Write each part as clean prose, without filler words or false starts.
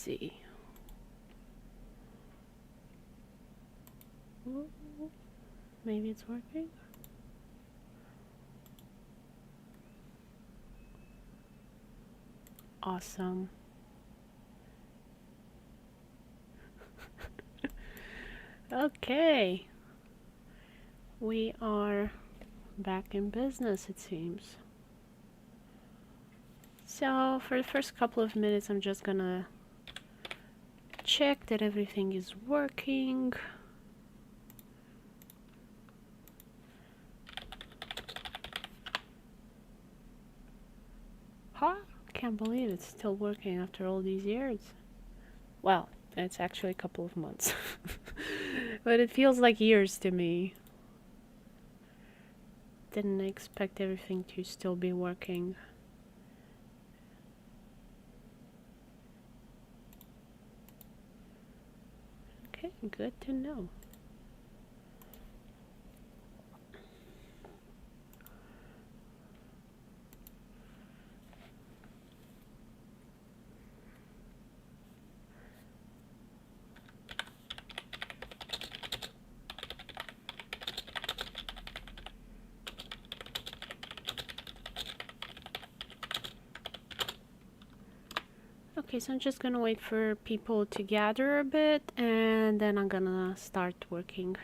see. Ooh, maybe it's working. Awesome. Okay. We are back in business, it seems. So, for the first couple of minutes, I'm just gonna check that everything is working. Huh? Can't believe it's still working after all these years. Well, it's actually a couple of months. But it feels like years to me. Didn't expect everything to still be working. Okay, good to know. Okay, so I'm just gonna wait for people to gather a bit and then I'm gonna start working.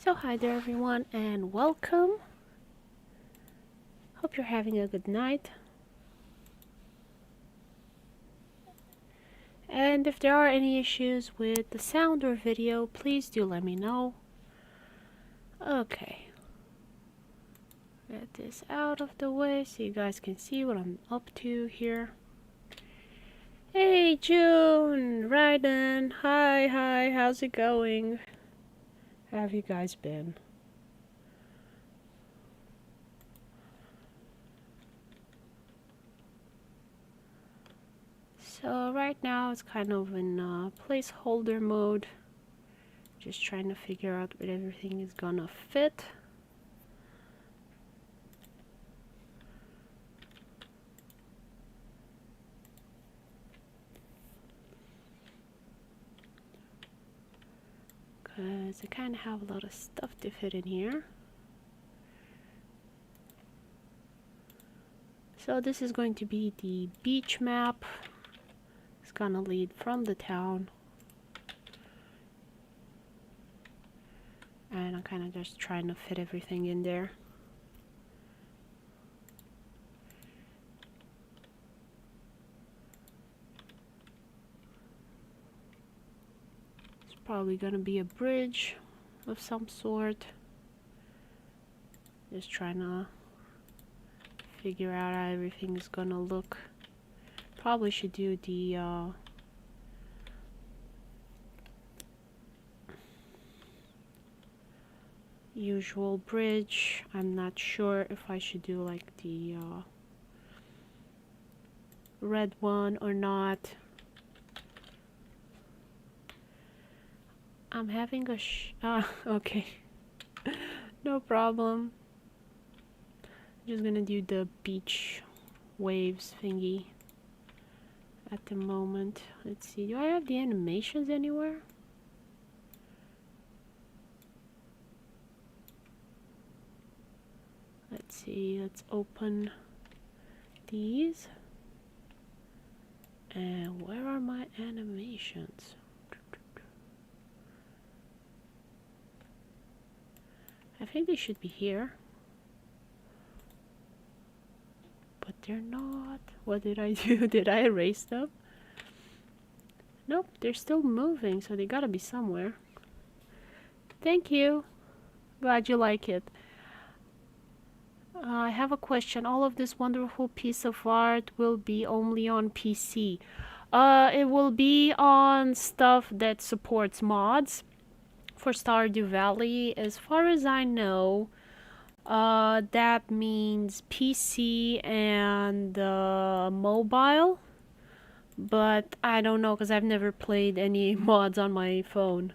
So hi there everyone and welcome. Hope you're having a good night. And if there are any issues with the sound or video, please do let me know. Okay. Get this out of the way so you guys can see what I'm up to here. Hey June! Raiden! Hi, how's it going? How have you guys been? So right now it's kind of in placeholder mode. Just trying to figure out where everything is gonna fit. Because I kind of have a lot of stuff to fit in here. So this is going to be the beach map. It's gonna lead from the town. And I'm kind of just trying to fit everything in there. It's probably gonna be a bridge of some sort. Just trying to figure out how everything is gonna look. Probably should do the usual bridge. I'm not sure if I should do like the red one or not. I'm having a okay. No problem. I'm just gonna do the beach waves thingy at the moment. Let's see, do I have the animations anywhere? Let's see, let's open these. And where are my animations? I think they should be here. But they're not. What did I do? Did I erase them? Nope, they're still moving, so they gotta be somewhere. Thank you. Glad you like it. I have a question. All of this wonderful piece of art will be only on PC. It will be on stuff that supports mods for StardewValley. As far as I know, that means PC and mobile. But I don't know because I've never played any mods on my phone.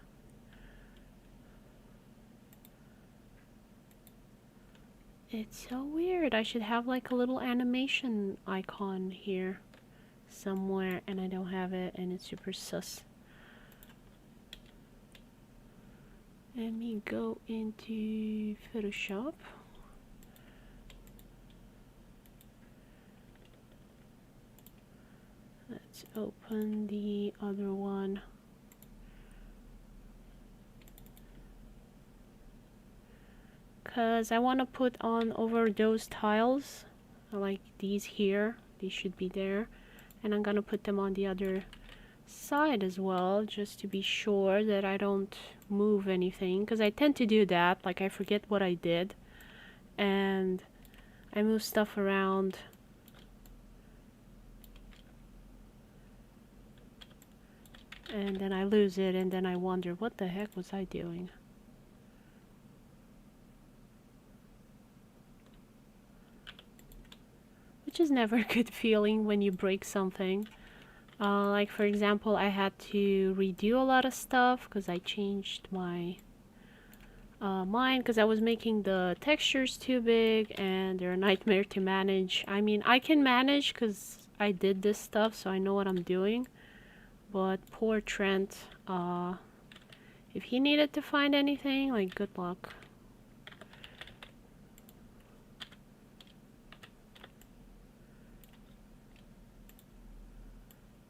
It's so weird. I should have like a little animation icon here somewhere and I don't have it and it's super sus. Let me go into Photoshop. Let's open the other one. Because I want to put on over those tiles, like these here, these should be there. And I'm going to put them on the other side as well, just to be sure that I don't move anything. Because I tend to do that, like I forget what I did. And I move stuff around. And then I lose it, and then I wonder, what the heck was I doing? Which is never a good feeling when you break something. Like for example, I had to redo a lot of stuff because I changed my mind because I was making the textures too big and they're a nightmare to manage. I mean, I can manage because I did this stuff, so I know what I'm doing. But poor Trent, if he needed to find anything, like, good luck.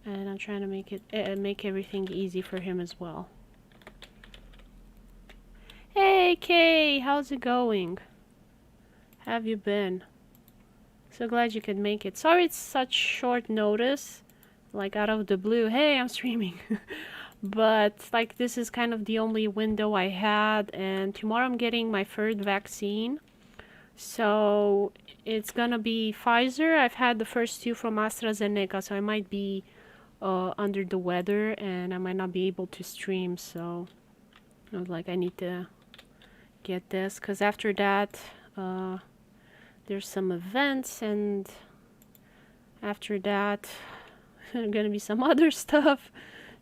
And I'm trying to make it make everything easy for him as well. Hey, Kate! how's it going? How have you been? So glad you could make it. Sorry it's such short notice, like out of the blue. Hey, I'm streaming. But like this is kind of the only window I had, and tomorrow I'm getting my third vaccine. So it's gonna be Pfizer. I've had the first two from AstraZeneca, so I might be under the weather and I might not be able to stream. So I was like, I need to get this because after that there's some events, and after that there's gonna be some other stuff.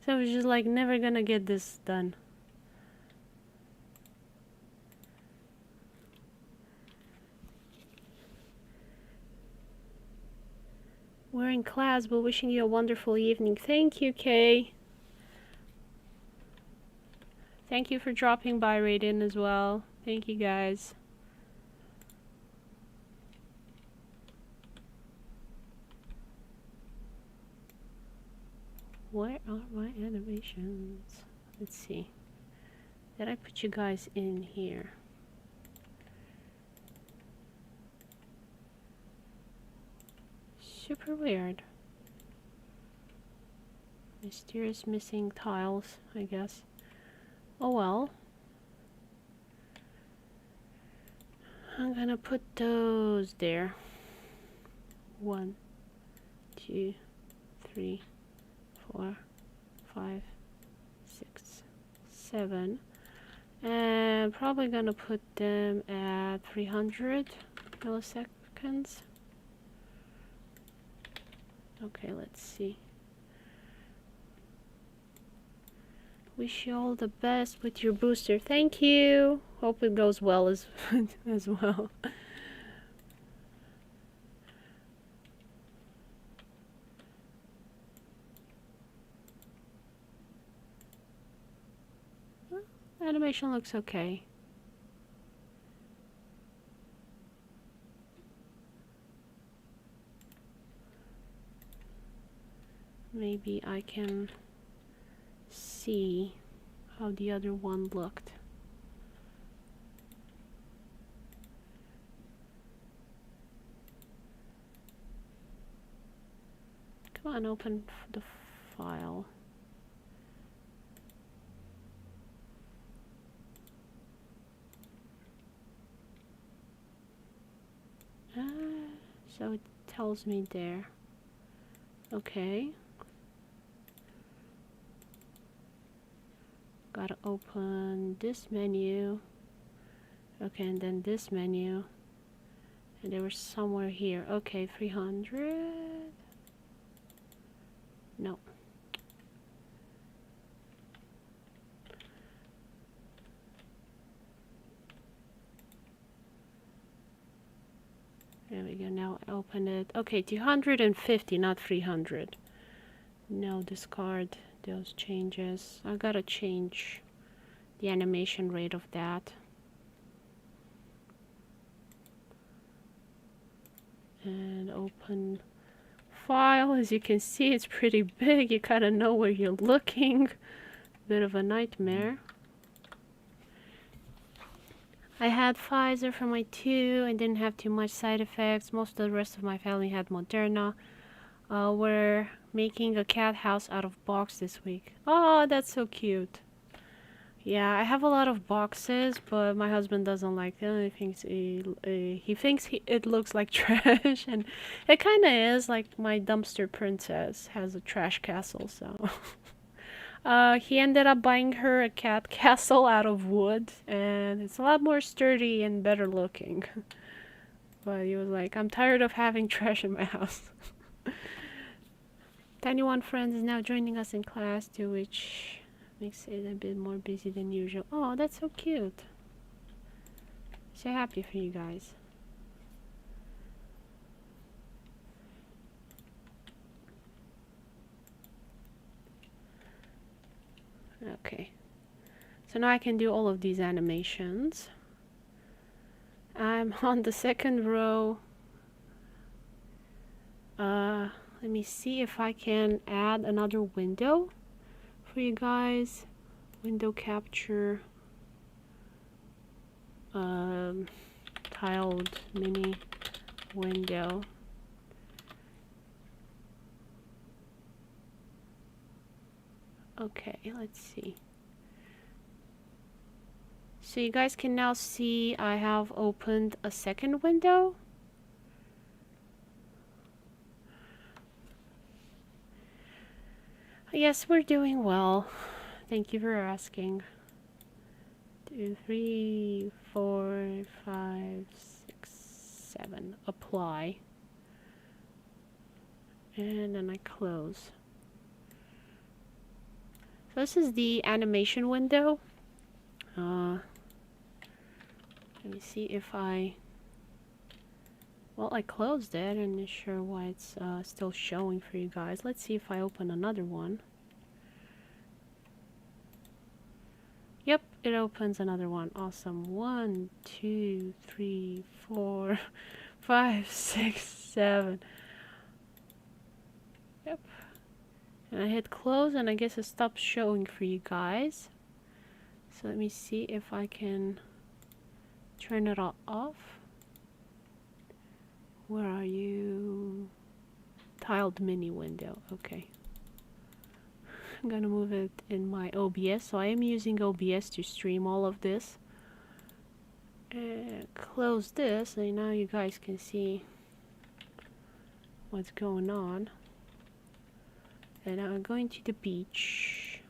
So I was just like never gonna get this done. We're in class, but wishing you a wonderful evening. Thank you, Kay. Thank you for dropping by, Raiden, as well. Thank you, guys. Where are my animations? Let's see. Did I put you guys in here? Super weird. Mysterious missing tiles, I guess. Oh well. I'm gonna put those there. 1, 2, 3, 4, 5, 6, 7. And probably gonna put them at 300 milliseconds. Okay, let's see. Wish you all the best with your booster. Thank you. Hope it goes well as as well. Animation looks okay. Maybe I can see how the other one looked. Come on, open the file. So it tells me there. Okay. Gotta open this menu. Okay, and then this menu. And they were somewhere here. Okay, 300. No. There we go. Now open it. Okay, 250, not 300. No, discard those changes. I gotta change the animation rate of that. And open file. As you can see, it's pretty big. You kind of know where you're looking. Bit of a nightmare. I had Pfizer for my 2 and didn't have too much side effects. Most of the rest of my family had Moderna. We're making a cat house out of box this week. Oh, that's so cute. Yeah, I have a lot of boxes, but my husband doesn't like them. He thinks it looks like trash, and it kind of is. Like my dumpster princess has a trash castle, so he ended up buying her a cat castle out of wood, and it's a lot more sturdy and better looking. But he was like, I'm tired of having trash in my house. Tiny One Friends is now joining us in class too, which makes it a bit more busy than usual. Oh, that's so cute. So happy for you guys. Okay. So now I can do all of these animations. I'm on the second row. Let me see if I can add another window for you guys. Window capture. tiled mini window. Okay, let's see. So you guys can now see I have opened a second window. Yes, we're doing well. Thank you for asking. 2, 3, 4, 5, 6, 7. Apply. And then I close. So this is the animation window. Let me see if I... Well, I closed it. I'm not sure why it's still showing for you guys. Let's see if I open another one. Yep, it opens another one. Awesome. 1, 2, 3, 4, 5, 6, 7. Yep. And I hit close and I guess it stops showing for you guys. So let me see if I can turn it all off. Where are you? Tiled mini window. Okay. I'm gonna move it in my OBS. So I am using OBS to stream all of this. And close this, and now you guys can see what's going on. And now I'm going to the beach.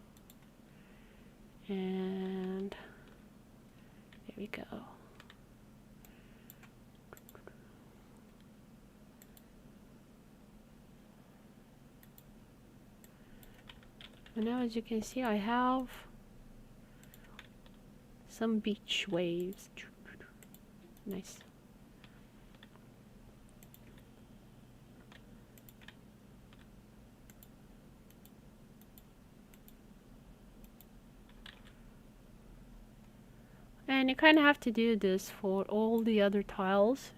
And there we go. And now as you can see, I have some beach waves. Nice. And you kind of have to do this for all the other tiles.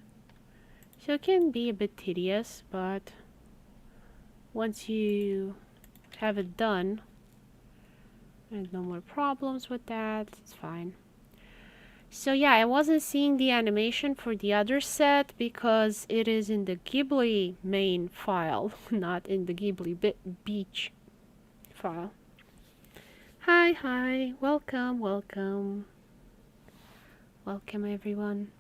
So it can be a bit tedious, but once you have it done, there's no more problems with that. It's fine. So yeah, I wasn't seeing the animation for the other set because it is in the Ghibli main file, not in the Ghibli beach file. Hi, welcome, welcome. Welcome everyone.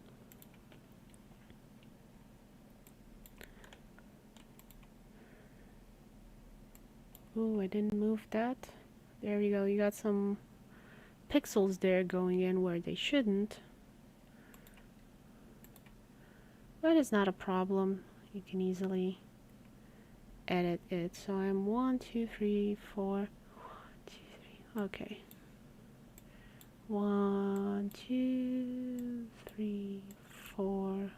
Ooh, I didn't move that. There you go, you got some pixels there going in where they shouldn't. But it's not a problem. You can easily edit it. So I'm 1, 2, 3, 4, 1, 2, 3. Okay. 1, 2, 3, 4,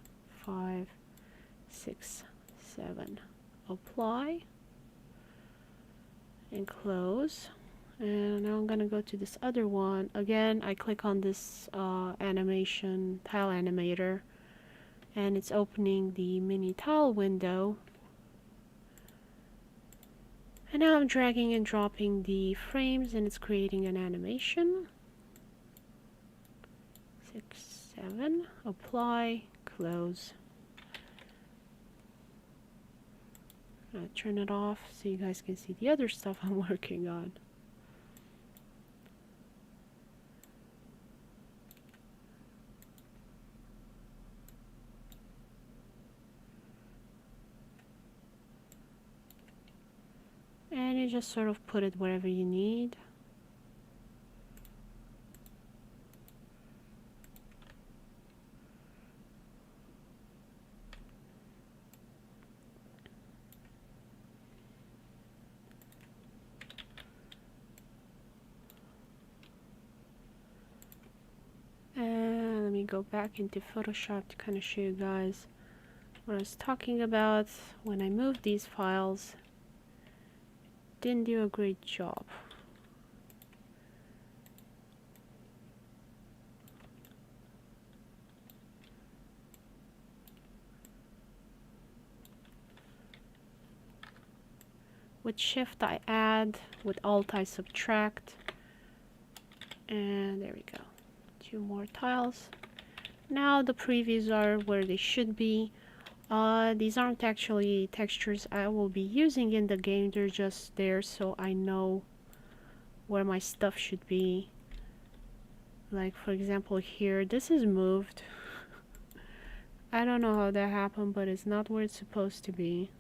5, 6, 7. Apply. And close. And now I'm gonna go to this other one. Again, I click on this animation tile animator, and it's opening the mini tile window. And now I'm dragging and dropping the frames, and it's creating an animation. 6, 7. Apply. Close. I'll turn it off so you guys can see the other stuff I'm working on. And you just sort of put it wherever you need. And let me go back into Photoshop to kind of show you guys what I was talking about. When I moved these files, didn't do a great job. With Shift I add, with Alt I subtract, and there we go. 2 more tiles. Now the previews are where they should be. These aren't actually textures I will be using in the game, they're just there so I know where my stuff should be. Like for example here, this is moved. I don't know how that happened, but it's not where it's supposed to be.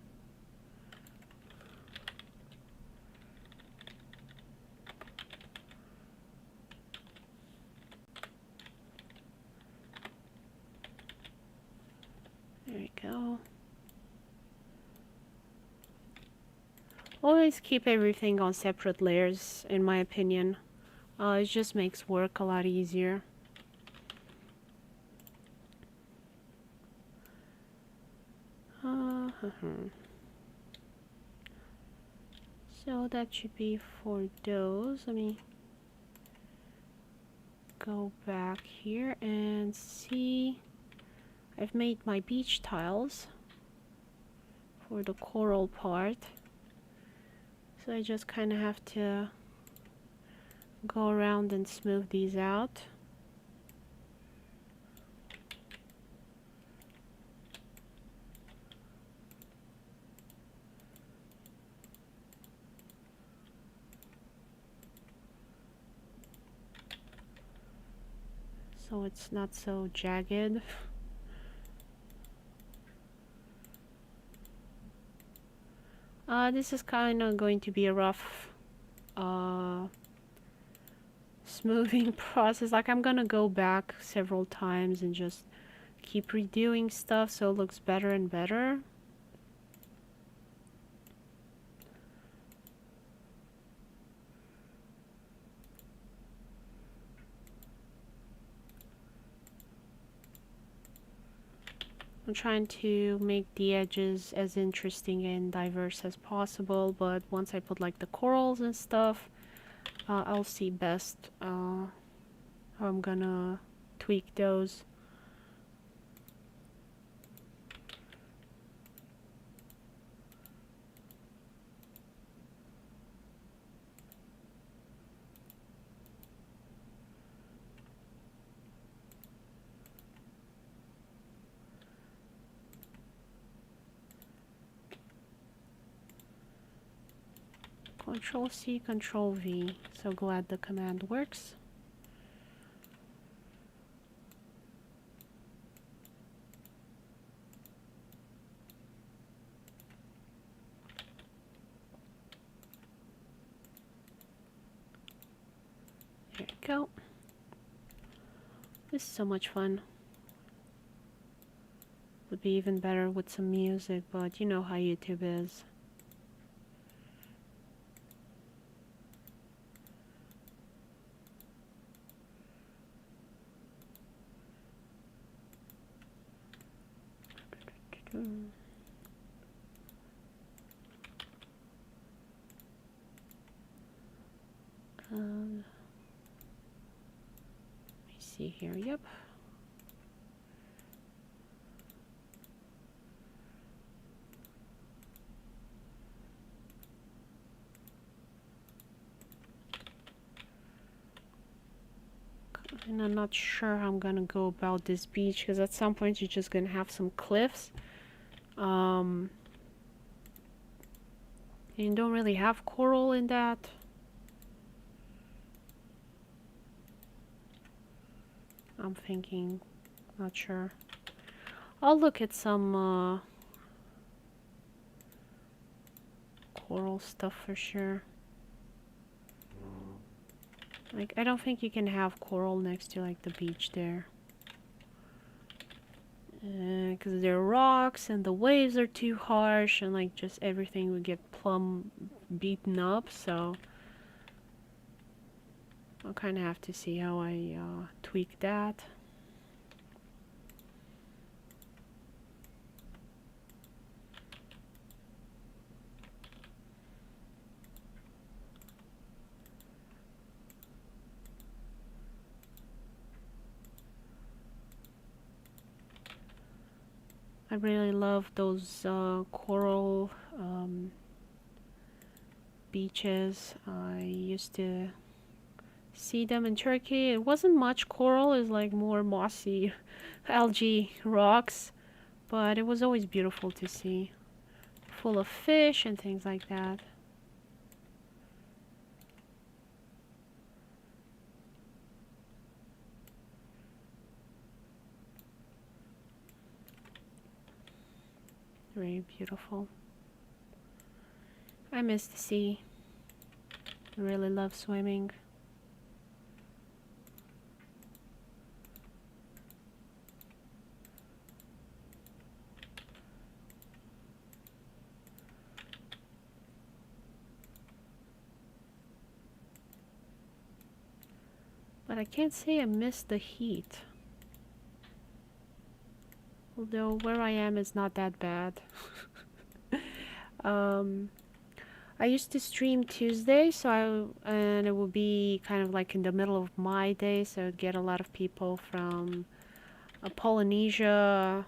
There we go. Always keep everything on separate layers, in my opinion. It just makes work a lot easier. So that should be for those. Let me go back here and see. I've made my beach tiles for the coral part. So I just kind of have to go around and smooth these out. So it's not so jagged. This is kind of going to be a rough smoothing process. Like I'm gonna go back several times and just keep redoing stuff so it looks better and better. I'm trying to make the edges as interesting and diverse as possible, but once I put like the corals and stuff, I'll see best how I'm gonna tweak those. Control C, Control V. So glad the command works. There we go. This is so much fun. Would be even better with some music, but you know how YouTube is. Let me see here. Yep. And I'm not sure how I'm gonna go about this beach because at some point you're just gonna have some cliffs. And you don't really have coral in that. I'm thinking, not sure. I'll look at some coral stuff for sure. Like, I don't think you can have coral next to like the beach there. Because there are rocks and the waves are too harsh and like just everything would get plumb beaten up, so I'll kind of have to see how I tweak that. I really love those coral beaches. I used to see them in Turkey. It wasn't much coral, it's like more mossy algae rocks, but it was always beautiful to see. Full of fish and things like that. Very beautiful. I miss the sea. I really love swimming. But I can't say I miss the heat. Although where I am is not that bad. I used to stream Tuesday, and it would be kind of like in the middle of my day, so I'd get a lot of people from Polynesia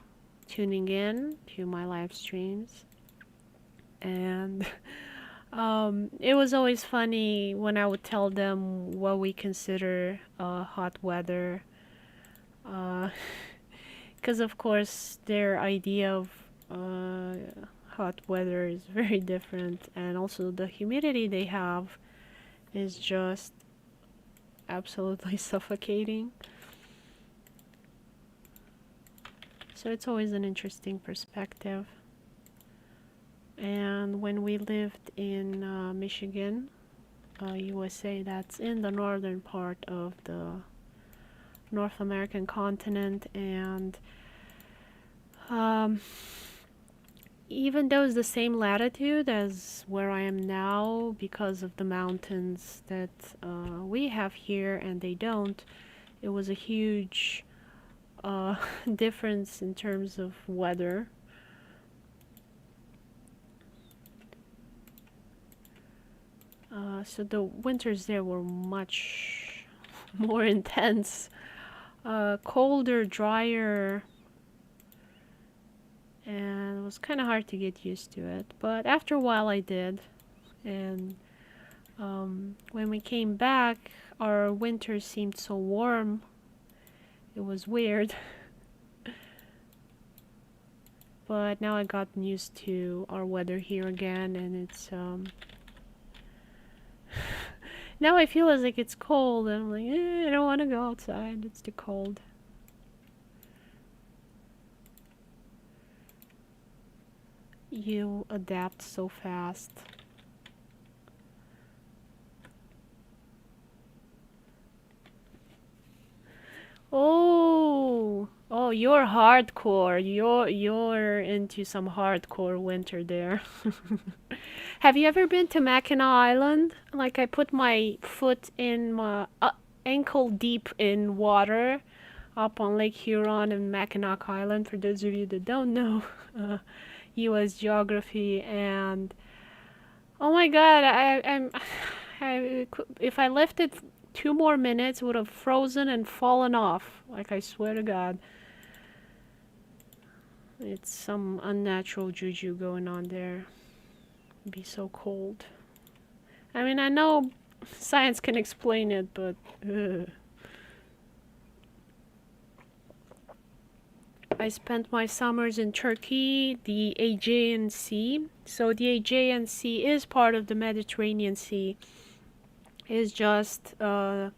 tuning in to my live streams. And it was always funny when I would tell them what we consider hot weather. Because of course their idea of hot weather is very different, and also the humidity they have is just absolutely suffocating. So it's always an interesting perspective. And when we lived in Michigan, USA, that's in the northern part of the North American continent, and even though it's the same latitude as where I am now, because of the mountains that we have here and they don't, it was a huge difference in terms of weather. So the winters there were much more intense, colder, drier, and it was kind of hard to get used to it. But after a while I did, and when we came back, our winters seemed so warm. It was weird. But now I gotten used to our weather here again, and it's now I feel as like it's cold, and I'm like, I don't want to go outside, it's too cold. You adapt so fast. Oh, you're hardcore. You're into some hardcore winter there. Have you ever been to Mackinac Island? Like, I put my foot in my ankle deep in water up on Lake Huron and Mackinac Island. For those of you that don't know, U.S. geography, and oh my God, if I left it 2 more minutes, it would have frozen and fallen off. Like, I swear to God. It's some unnatural juju going on there. It'd be so cold. I mean, I know science can explain it, but I spent my summers in Turkey, the Aegean Sea. So the Aegean Sea is part of the Mediterranean Sea. It's just in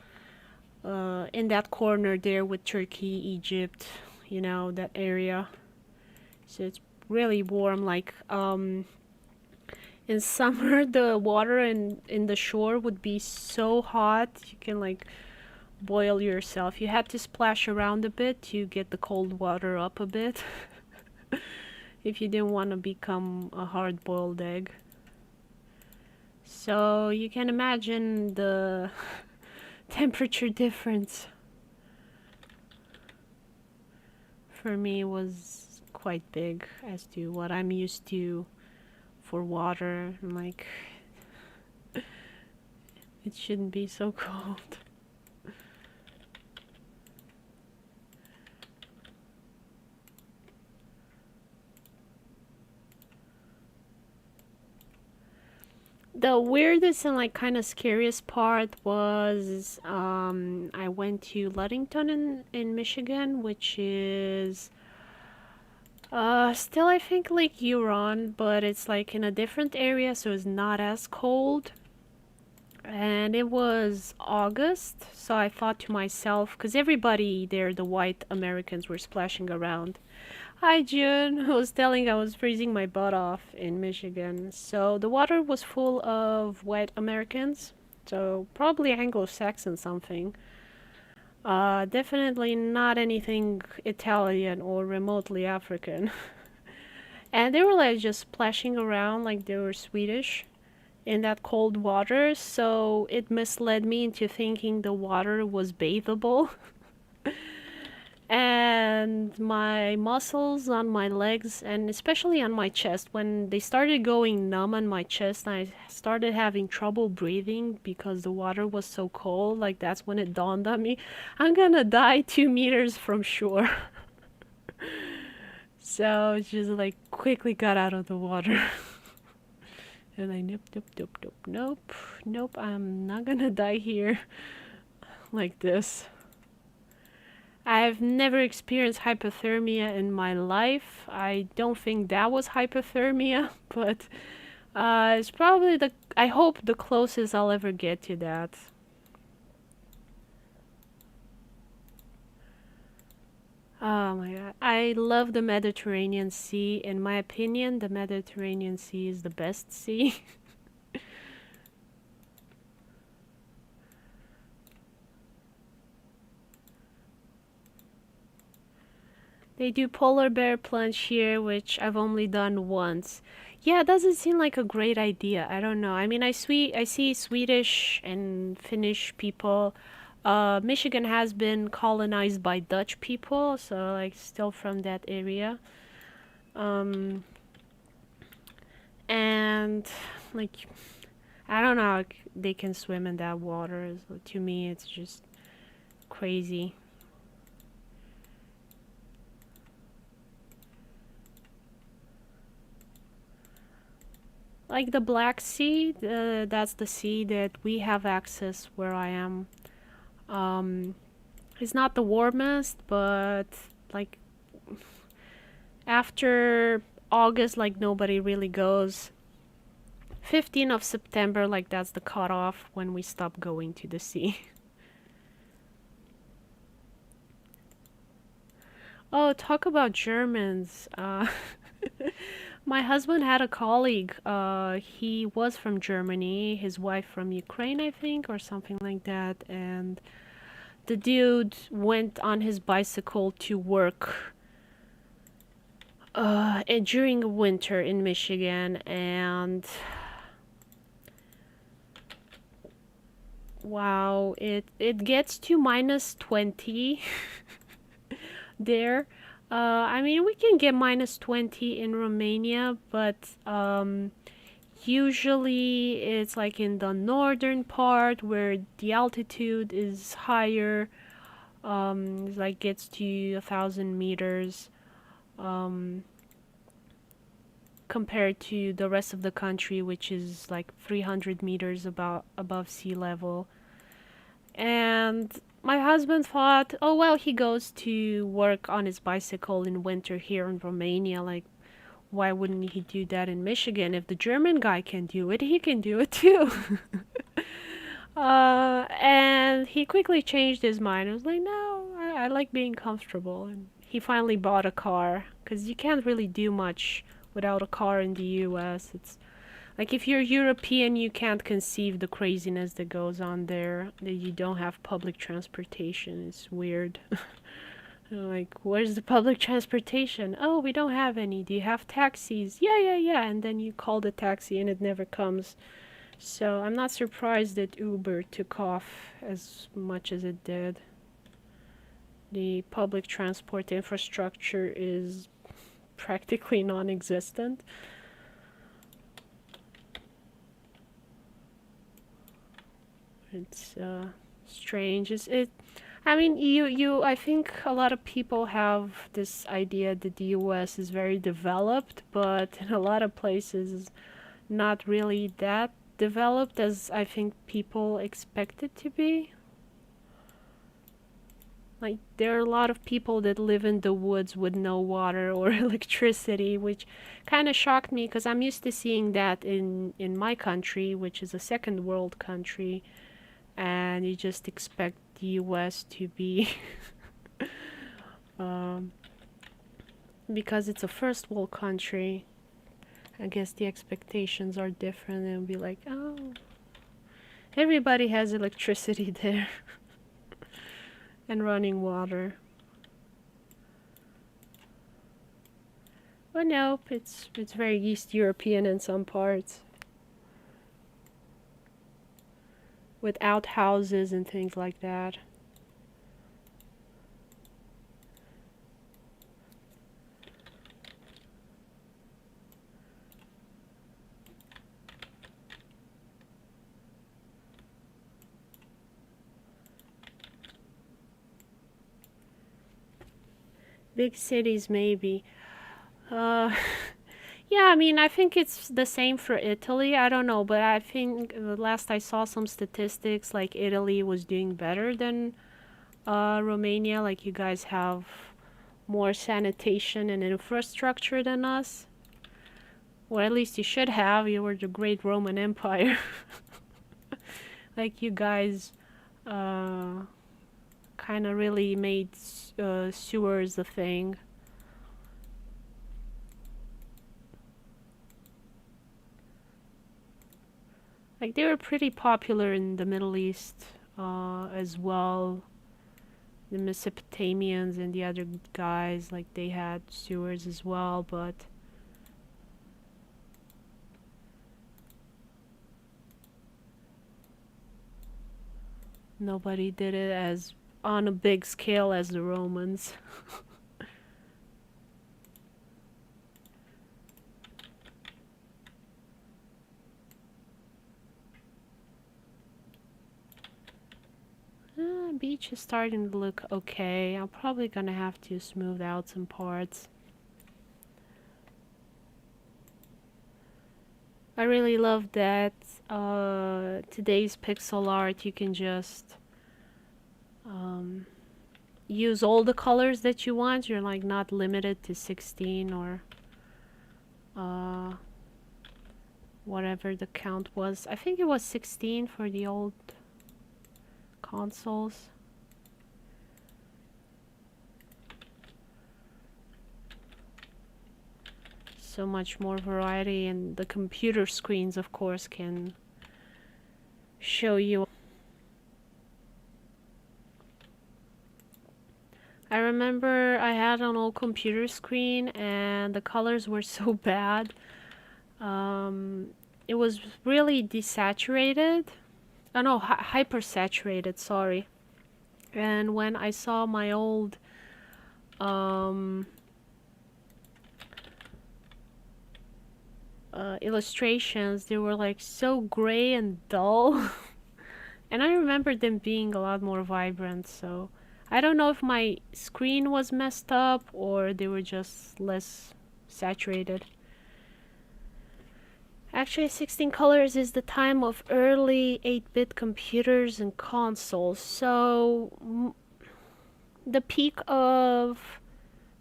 that corner there with Turkey, Egypt, you know, that area. So it's really warm. Like in summer, the water in the shore would be so hot you can like boil yourself. You had to splash around a bit to get the cold water up a bit if you didn't want to become a hard-boiled egg. So you can imagine the temperature difference. For me was quite big as to what I'm used to for water. I'm like, it shouldn't be so cold. The weirdest and like kind of scariest part was I went to Ludington in Michigan, which is still I think like Huron, but it's like in a different area, so it's not as cold. And it was August, so I thought to myself, because everybody there, the white Americans, were splashing around. Hi, June. I was telling I was freezing my butt off in Michigan. So the water was full of white Americans, so probably Anglo-Saxon something. Definitely not anything Italian or remotely African. And they were like just splashing around like they were Swedish in that cold water, so it misled me into thinking the water was bathable. And my muscles on my legs and especially on my chest, when they started going numb on my chest, I started having trouble breathing because the water was so cold. Like that's when it dawned on me, I'm gonna die 2 meters from shore. So just like quickly got out of the water. And I nope, I'm not gonna die here like this. I've never experienced hypothermia in my life. I don't think that was hypothermia, but it's probably I hope the closest I'll ever get to that. Oh my god. I love the Mediterranean Sea. In my opinion, the Mediterranean Sea is the best sea. They do polar bear plunge here, which I've only done once. Yeah, it doesn't seem like a great idea. I don't know. I mean, I see Swedish and Finnish people. Michigan has been colonized by Dutch people, so like still from that area. Um, and like I don't know how they can swim in that water. So to me, it's just crazy. Like the Black Sea, that's the sea that we have access where I am. Um, it's not the warmest, but like after August, like nobody really goes. 15th of September, like that's the cutoff when we stop going to the sea. Oh, talk about Germans. My husband had a colleague. He was from Germany, his wife from Ukraine, I think, or something like that. And the dude went on his bicycle to work during winter in Michigan, and wow, it gets to minus 20 there. I mean, we can get minus 20 in Romania, but usually it's like in the northern part where the altitude is higher. It's like gets to 1,000 meters. Um, compared to the rest of the country, which is like 300 meters above sea level. And my husband thought, oh well, he goes to work on his bicycle in winter here in Romania. Like, why wouldn't he do that in Michigan? If the German guy can do it, he can do it too. And he quickly changed his mind. I was like, no, I like being comfortable. And he finally bought a car because you can't really do much without a car in the US. It's like if you're European, you can't conceive the craziness that goes on there. That you don't have public transportation. It's weird. Like, where's the public transportation? Oh, we don't have any. Do you have taxis? Yeah. And then you call the taxi and it never comes. So I'm not surprised that Uber took off as much as it did. The public transport infrastructure is practically non-existent. It's strange. I mean, I think a lot of people have this idea that the U.S. is very developed, but in a lot of places, not really that developed as I think people expect it to be. Like, there are a lot of people that live in the woods with no water or electricity, which kind of shocked me because I'm used to seeing that in my country, which is a second world country, and you just expect the US to be, um, because it's a first world country, I guess the expectations are different. It'll be like, oh, everybody has electricity there and running water. But nope, it's very East European in some parts, with outhouses and things like that. Big cities maybe. Uh, yeah, I mean, I think it's the same for Italy. I don't know, but I think last I saw some statistics, like Italy was doing better than Romania. Like, you guys have more sanitation and infrastructure than us. Or at least you should have. You were the great Roman Empire. Like, you guys kind of really made sewers a thing. Like, they were pretty popular in the Middle East as well. The Mesopotamians and the other guys, like, they had sewers as well, but nobody did it as on a big scale as the Romans. Beach is starting to look okay. I'm probably gonna have to smooth out some parts. I really love that today's pixel art, you can just use all the colors that you want. You're like not limited to 16 or whatever the count was. I think it was 16 for the old consoles. So much more variety, and the computer screens, of course, can show you. I remember I had an old computer screen and the colors were so bad. It was really desaturated. Oh no, hypersaturated, sorry. And when I saw my old illustrations, they were like so gray and dull. And I remember them being a lot more vibrant, so I don't know if my screen was messed up or they were just less saturated. Actually, 16 colors is the time of early 8-bit computers and consoles. So the peak of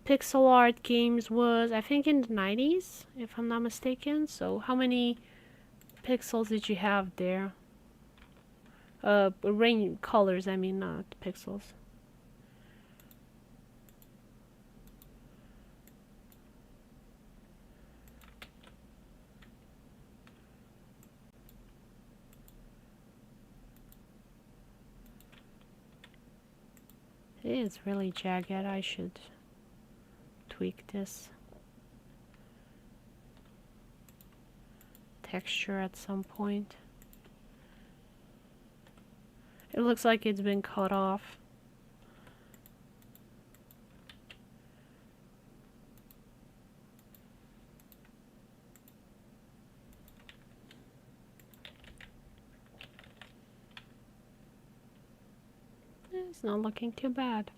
pixel art games was, I think, in the 90s, if I'm not mistaken. So how many pixels did you have there? Rain colors, I mean, not pixels. It is really jagged. I should tweak this texture at some point. It looks like it's been cut off. It's not looking too bad.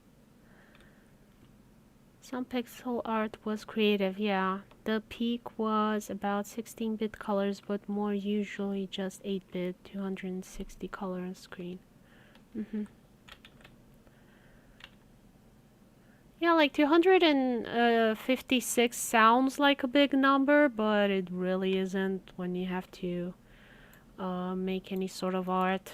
Some pixel art was creative, yeah. The peak was about 16-bit colors, but more usually just 8-bit, 260 color on screen. Yeah, like 256 sounds like a big number, but it really isn't when you have to make any sort of art.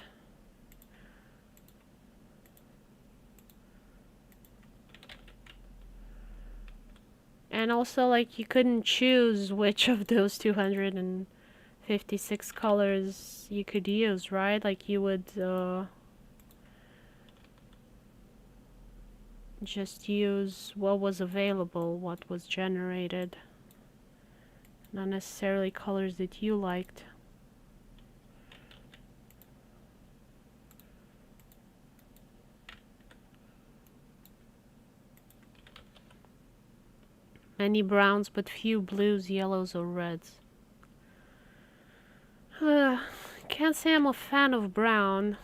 And also, like, you couldn't choose which of those 256 colors you could use, right? Like, you would just use what was available, what was generated. Not necessarily colors that you liked. Many browns, but few blues, yellows, or reds. Can't say I'm a fan of brown.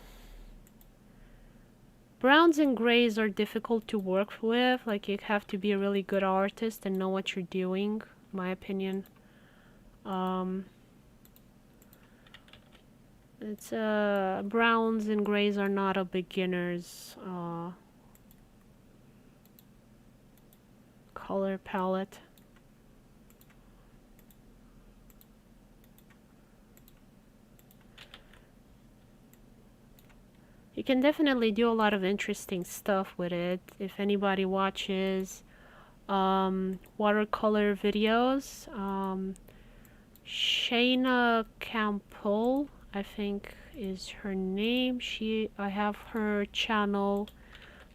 Browns and grays are difficult to work with. Like, you have to be a really good artist and know what you're doing, in my opinion. It's browns and grays are not a beginner's color palette. You can definitely do a lot of interesting stuff with it. If anybody watches watercolor videos, Shayna Campbell, I think is her name. I have her channel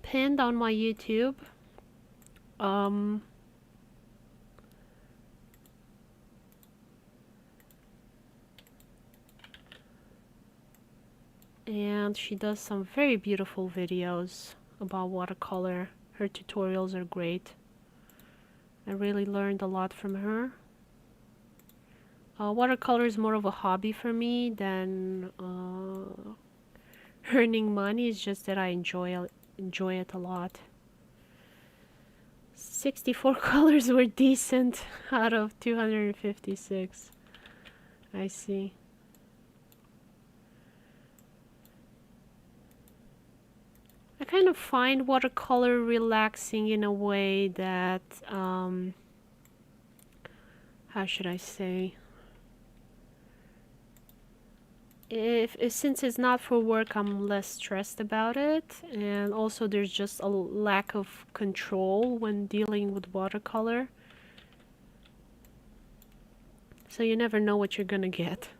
pinned on my YouTube. And she does some very beautiful videos about watercolor. Her tutorials are great. I really learned a lot from her. Watercolor is more of a hobby for me than earning money. It's just that I enjoy it a lot. 64 colors were decent out of 256. I see. I kind of find watercolor relaxing in a way that, how should I say? Since it's not for work, I'm less stressed about it, and also there's just a lack of control when dealing with watercolor. So you never know what you're gonna get.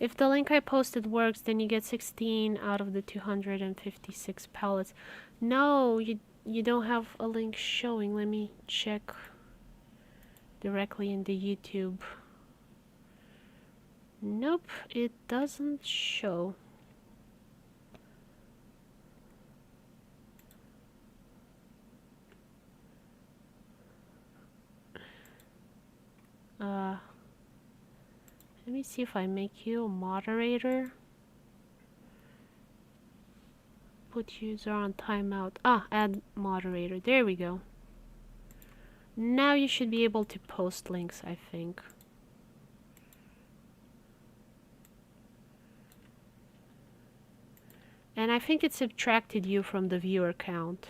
If the link I posted works, then you get 16 out of the 256 palettes. No, you don't have a link showing. Let me check directly in the YouTube. Nope, it doesn't show. Let me see if I make you a moderator. Put user on timeout. Add moderator. There we go. Now you should be able to post links, I think. And I think it subtracted you from the viewer count.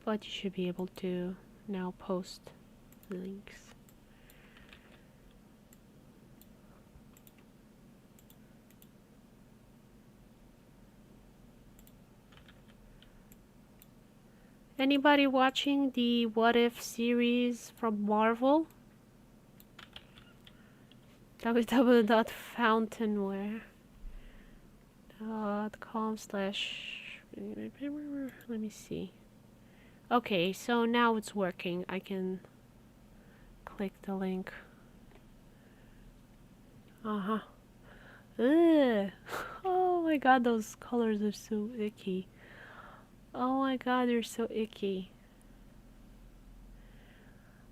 But you should be able to now post links. Anybody watching the What If series from Marvel? www.fountainware.com/. Let me see. Okay, so now it's working. I can click the link. Uh-huh. Ugh. Oh my god, those colors are so icky. Oh my god, they're so icky.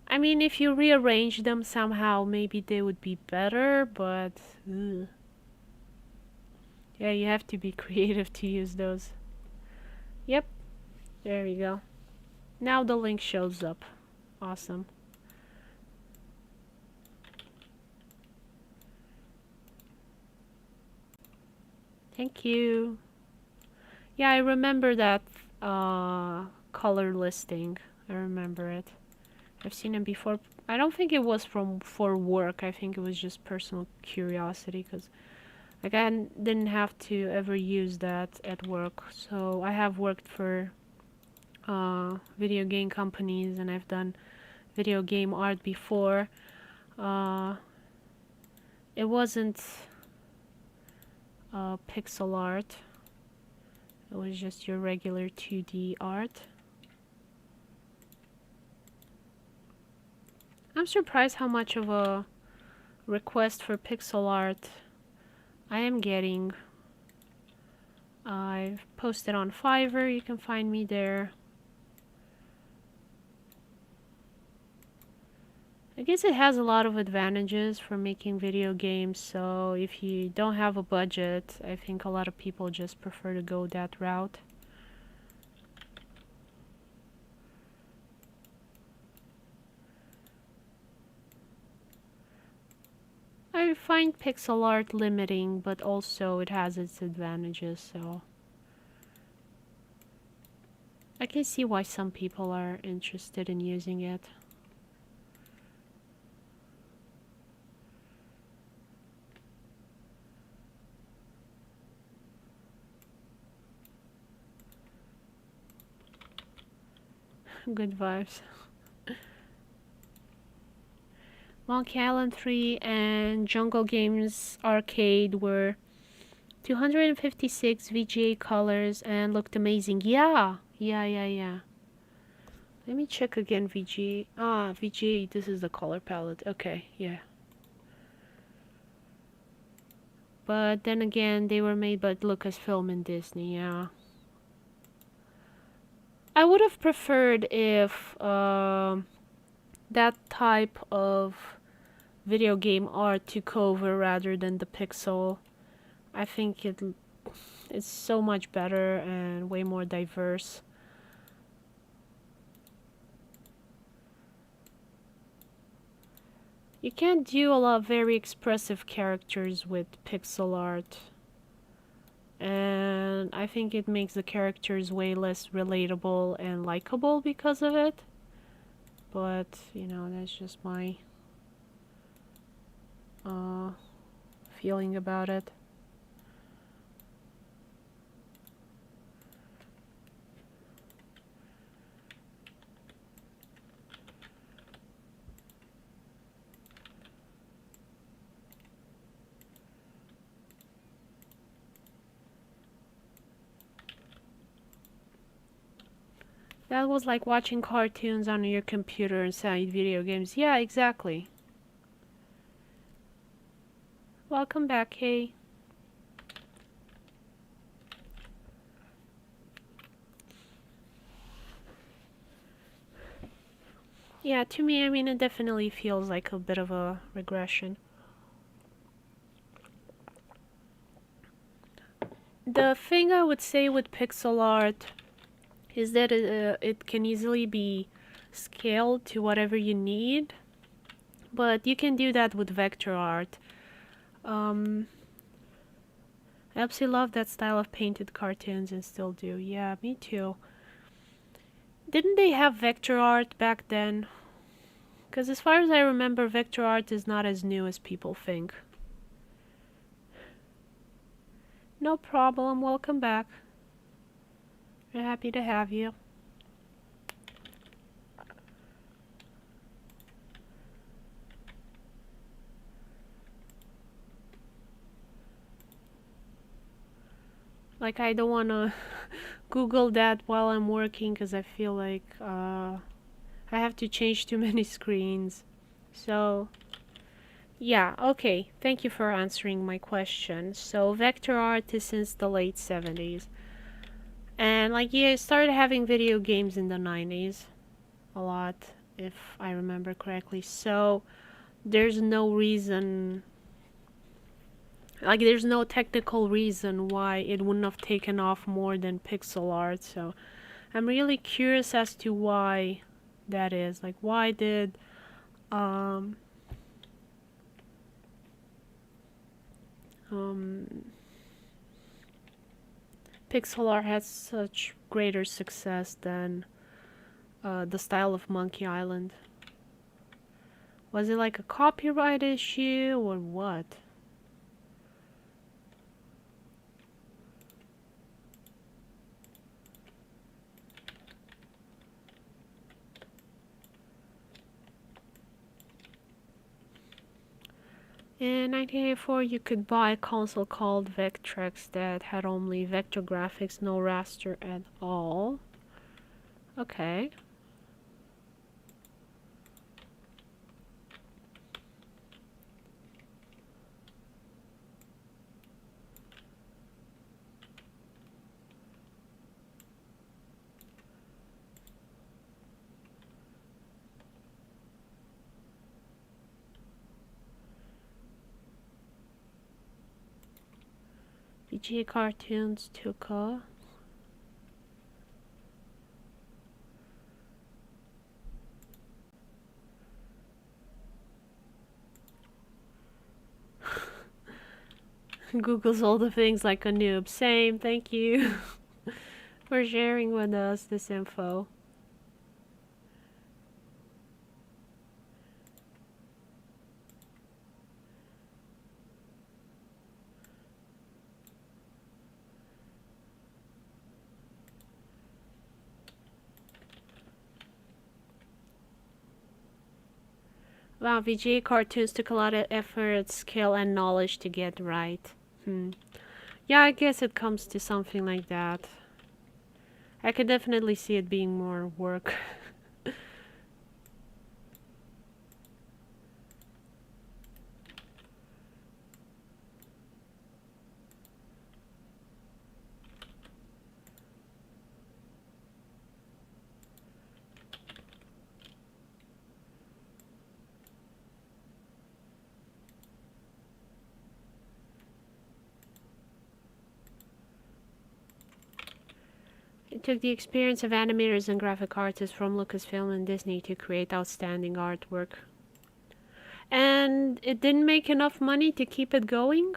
I mean, if you rearrange them somehow, maybe they would be better, but... Ugh. Yeah, you have to be creative to use those. Yep, there we go. Now the link shows up. Awesome. Thank you. Yeah, I remember that color listing. I remember it. I've seen it before. I don't think it was for work. I think it was just personal curiosity, because like I didn't have to ever use that at work. So I have worked for video game companies, and I've done video game art before. It wasn't pixel art. It was just your regular 2D art. I'm surprised how much of a request for pixel art I am getting. I've posted on Fiverr, you can find me there. I guess it has a lot of advantages for making video games, so if you don't have a budget, I think a lot of people just prefer to go that route. I find pixel art limiting, but also it has its advantages, so I can see why some people are interested in using it. Good vibes. Monkey Island 3 and Jungle Games Arcade were 256 VGA colors and looked amazing. Yeah. Let me check again VGA. Ah, VGA, this is the color palette. Okay, yeah. But then again, they were made by Lucasfilm and Disney, yeah. I would have preferred if that type of video game art took over rather than the pixel. I think it's so much better and way more diverse. You can't do a lot of very expressive characters with pixel art. And I think it makes the characters way less relatable and likable because of it. But, you know, that's just my feeling about it. That was like watching cartoons on your computer inside video games. Yeah, exactly. Welcome back, hey. Yeah, to me, I mean, it definitely feels like a bit of a regression. The thing I would say with pixel art is that it can easily be scaled to whatever you need, but you can do that with vector art. I absolutely love that style of painted cartoons and still do. Yeah, me too. Didn't they have vector art back then? Because as far as I remember, vector art is not as new as people think. No problem, welcome back. We're happy to have you. Like, I don't want to Google that while I'm working because I feel like I have to change too many screens. So, yeah, okay. Thank you for answering my question. So, vector art is since the late 70s. And, like, you started having video games in the 90s. A lot, if I remember correctly. So, there's no reason... Like, there's no technical reason why it wouldn't have taken off more than pixel art. So, I'm really curious as to why that is. Like, why did... Um, pixel art has such greater success than the style of Monkey Island. Was it like a copyright issue or what? In 1984, you could buy a console called Vectrex that had only vector graphics, no raster at all. Okay. VGA cartoons took off. Google's all the things like a noob. Same, thank you for sharing with us this info. Wow, VGA cartoons took a lot of effort, skill, and knowledge to get right. Yeah, I guess it comes to something like that. I could definitely see it being more work. It took the experience of animators and graphic artists from Lucasfilm and Disney to create outstanding artwork. And it didn't make enough money to keep it going?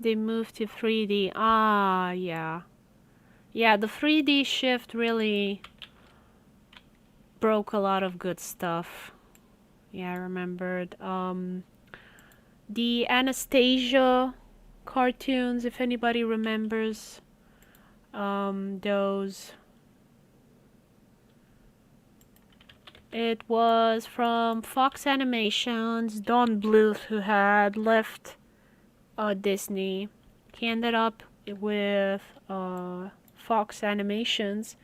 They moved to 3D. Ah, yeah. Yeah, the 3D shift really broke a lot of good stuff. Yeah, I remembered. The Anastasia cartoons, if anybody remembers. Those. It was from Fox Animations, Don Bluth, who had left Disney. He ended up with Fox Animations,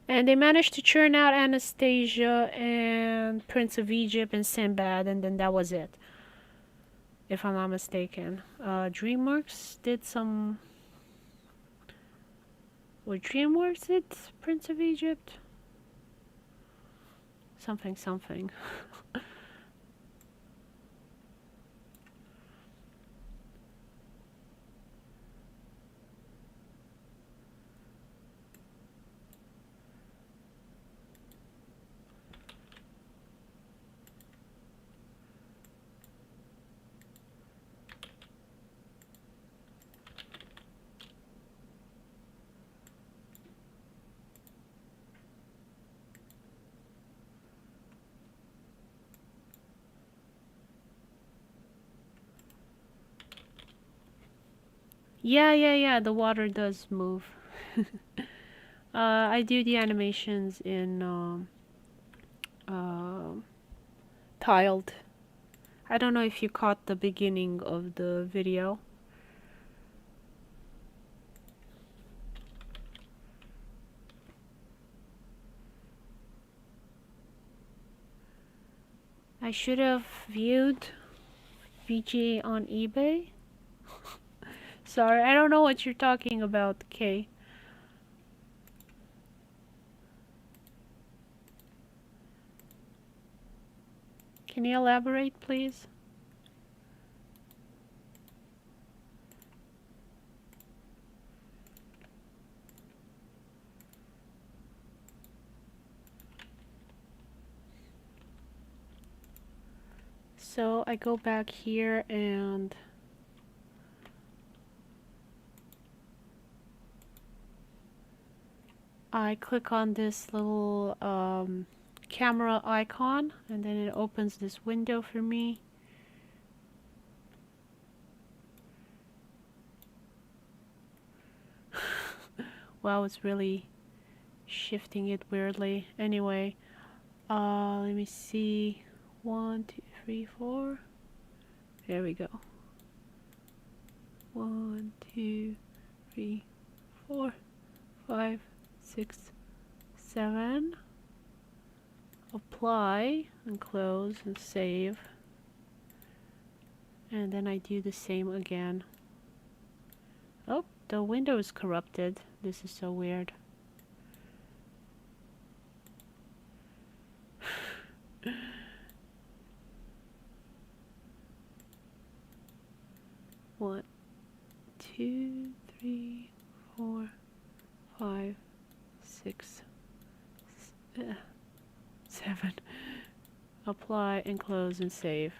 and they managed to churn out Anastasia and Prince of Egypt and Sinbad, and then that was it, if I'm not mistaken. DreamWorks did some... What, DreamWorks did Prince of Egypt? Something, something. Yeah, the water does move. I do the animations in tiled. I don't know if you caught the beginning of the video. I should have viewed VG on eBay. Sorry, I don't know what you're talking about, Kay. Can you elaborate, please? So I go back here and I click on this little camera icon, and then it opens this window for me. Wow, it's really shifting it weirdly. Anyway, let me see. 1, 2, 3, 4. There we go. 1, 2, 3, 4, 5, 6, 7. Apply and close and save. And then I do the same again. Oh, the window is corrupted. This is so weird. One, 2, 3, 4, 5, 6, 7. Apply and close and save.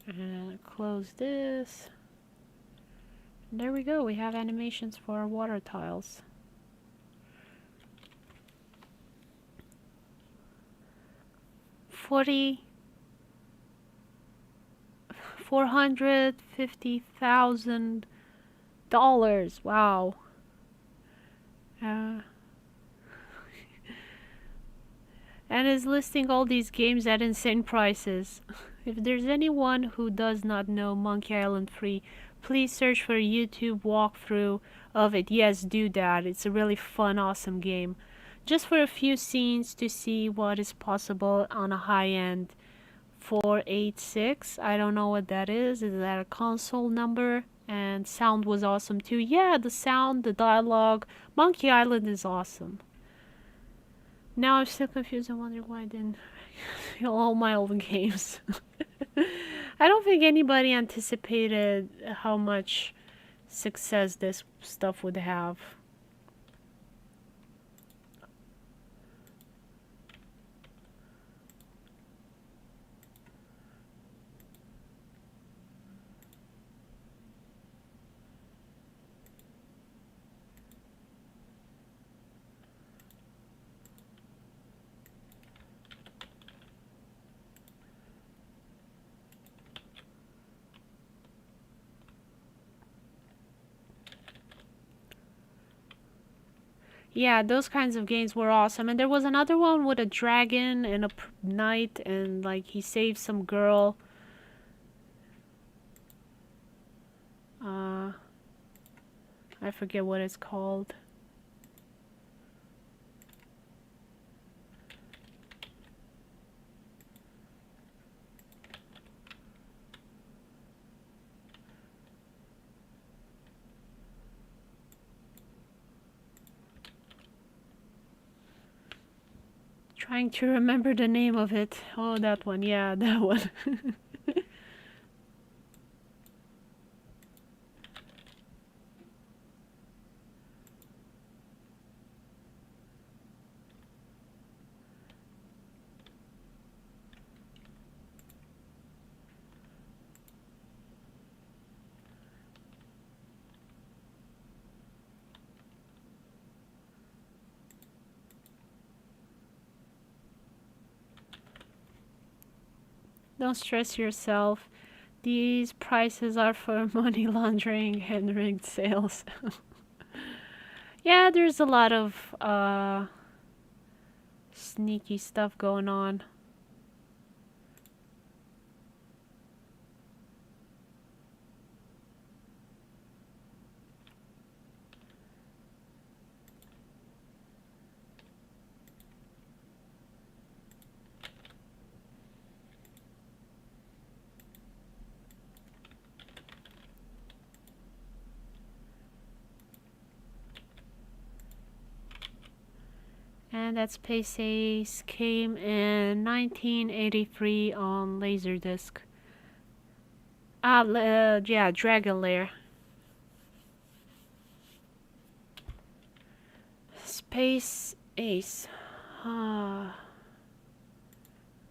And close this. And there we go. We have animations for our water tiles. $450,000. Wow. And is listing all these games at insane prices. If there's anyone who does not know Monkey Island 3, please search for a YouTube walkthrough of it. Yes, do that. It's a really fun, awesome game. Just for a few scenes to see what is possible on a high-end 486. I don't know what that is. Is that a console number? And sound was awesome too. Yeah, the sound, the dialogue. Monkey Island is awesome. Now I'm still confused and wondering why I didn't all my old games. I don't think anybody anticipated how much success this stuff would have. Yeah, those kinds of games were awesome. And there was another one with a dragon and a knight, and like he saved some girl. I forget what it's called. Trying to remember the name of it. Oh, that one. Yeah, that one. Don't stress yourself. These prices are for money laundering and rigged sales. Yeah, there's a lot of sneaky stuff going on. And that Space Ace came in 1983 on Laserdisc. Yeah, Dragon Lair. Space Ace.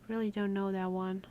Really don't know that one.